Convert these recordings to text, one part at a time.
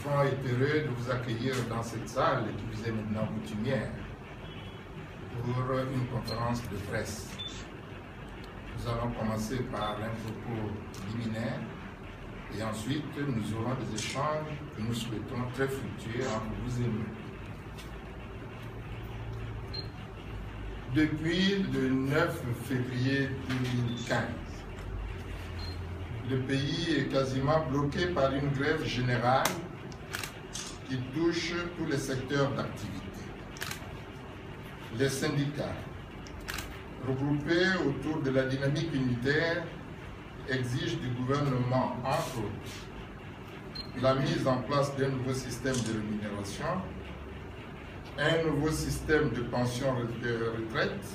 front est heureux de vous accueillir dans cette salle qui vous est maintenant coutumière pour une conférence de presse. Nous allons commencer par un propos liminaire et ensuite nous aurons des échanges que nous souhaitons très fructueux entre vous et nous. Depuis le 9 février 2015, le pays est quasiment bloqué par une grève générale qui touche tous les secteurs d'activité. Les syndicats, regroupés autour de la dynamique unitaire, exigent du gouvernement, entre autres, la mise en place d'un nouveau système de rémunération, un nouveau système de pension de retraite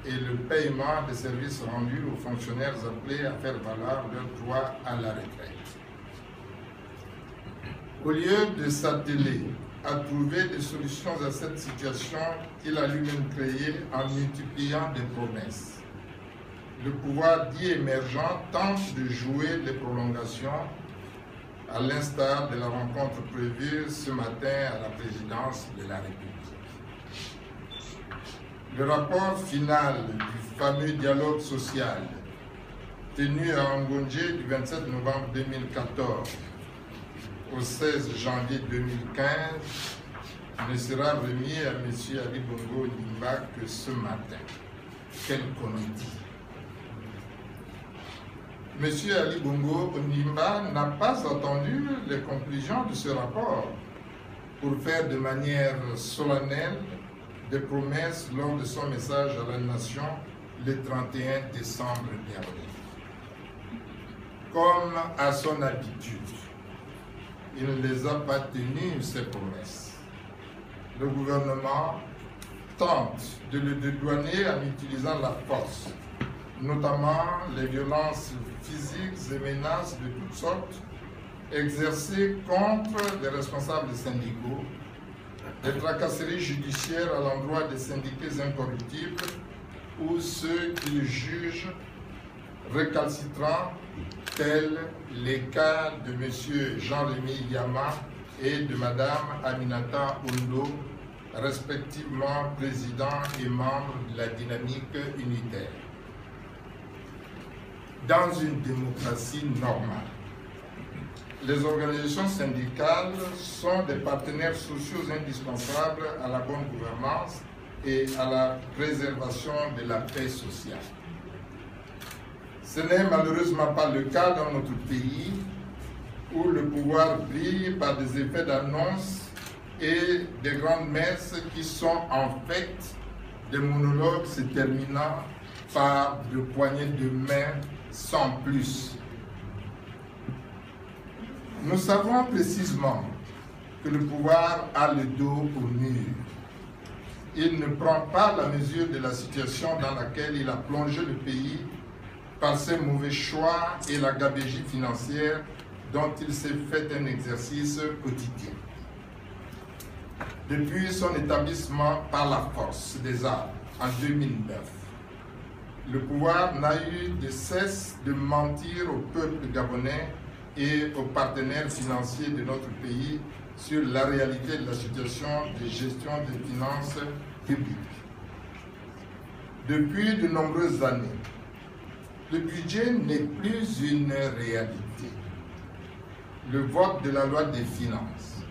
et le paiement des services rendus aux fonctionnaires appelés à faire valoir leur droit à la retraite. Au lieu de s'atteler à trouver des solutions à cette situation qu'il a lui-même créée en multipliant des promesses, le pouvoir dit émergent tente de jouer les prolongations à l'instar de la rencontre prévue ce matin à la présidence de la République. Le rapport final du fameux dialogue social tenu à Ngonje du 27 novembre 2014 au 16 janvier 2015 ne sera remis à M. Ali Bongo Ondimba que ce matin. Quelle comédie! M. Ali Bongo Ondimba n'a pas attendu les conclusions de ce rapport pour faire de manière solennelle des promesses lors de son message à la nation le 31 décembre dernier. Comme à son habitude, il ne les a pas tenues, ces promesses. Le gouvernement tente de le dédouaner en utilisant la force, notamment les violences physiques et menaces de toutes sortes exercées contre les responsables syndicaux, les tracasseries judiciaires à l'endroit des syndiqués incorruptibles ou ceux qu'ils jugent récalcitrants, tels les cas de M. Jean-Rémy Yama et de Mme Aminata Ondo, respectivement président et membre de la dynamique unitaire. Dans une démocratie normale, les organisations syndicales sont des partenaires sociaux indispensables à la bonne gouvernance et à la préservation de la paix sociale. Ce n'est malheureusement pas le cas dans notre pays où le pouvoir brille par des effets d'annonce et des grandes messes qui sont en fait des monologues se terminant par de poignées de main sans plus. Nous savons précisément que le pouvoir a le dos au mur. Il ne prend pas la mesure de la situation dans laquelle il a plongé le pays par ses mauvais choix et la gabegie financière dont il s'est fait un exercice quotidien. Depuis son établissement par la force des armes en 2009, le pouvoir n'a eu de cesse de mentir au peuple gabonais et aux partenaires financiers de notre pays sur la réalité de la situation de gestion des finances publiques. Depuis de nombreuses années, le budget n'est plus une réalité. Le vote de la loi des finances,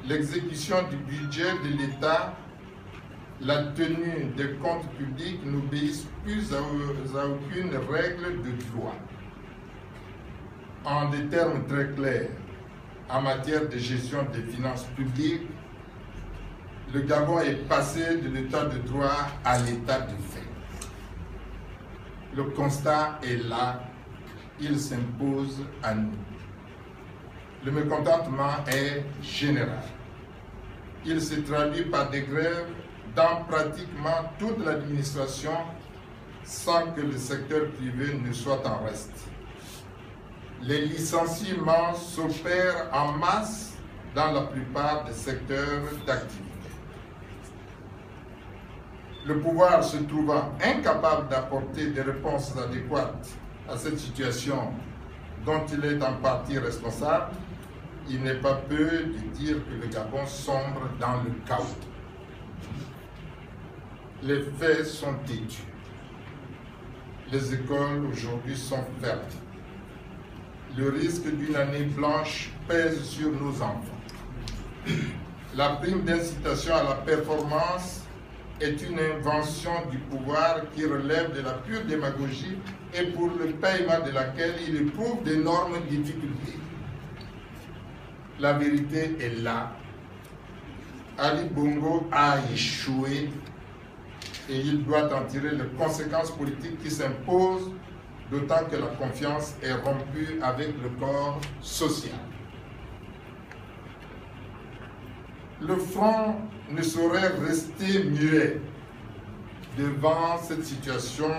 l'exécution du budget de l'État, la tenue des comptes publics n'obéissent plus à aucune règle de droit. En des termes très clairs, en matière de gestion des finances publiques, le Gabon est passé de l'état de droit à l'état de fait. Le constat est là, il s'impose à nous. Le mécontentement est général. Il se traduit par des grèves dans pratiquement toute l'administration sans que le secteur privé ne soit en reste. Les licenciements s'opèrent en masse dans la plupart des secteurs d'activité. Le pouvoir se trouvant incapable d'apporter des réponses adéquates à cette situation dont il est en partie responsable, il n'est pas peu de dire que le Gabon sombre dans le chaos. Les faits sont têtus. Les écoles aujourd'hui sont fermées. Le risque d'une année blanche pèse sur nos enfants. La prime d'incitation à la performance est une invention du pouvoir qui relève de la pure démagogie et pour le paiement de laquelle il éprouve d'énormes difficultés. La vérité est là. Ali Bongo a échoué et il doit en tirer les conséquences politiques qui s'imposent, d'autant que la confiance est rompue avec le corps social. Le front ne saurait rester muet devant cette situation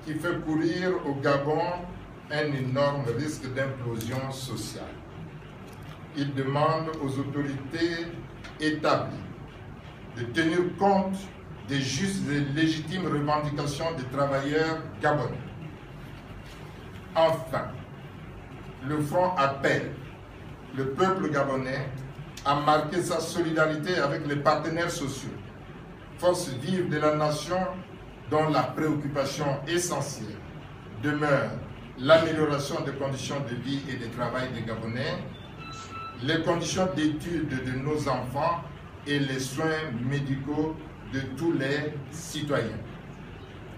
qui fait courir au Gabon un énorme risque d'implosion sociale. Il demande aux autorités établies de tenir compte des justes et légitimes revendications des travailleurs gabonais. Enfin, le front appelle le peuple gabonais à marquer sa solidarité avec les partenaires sociaux, forces vives de la nation dont la préoccupation essentielle demeure l'amélioration des conditions de vie et de travail des Gabonais, les conditions d'études de nos enfants et les soins médicaux de tous les citoyens.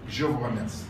Je vous remercie.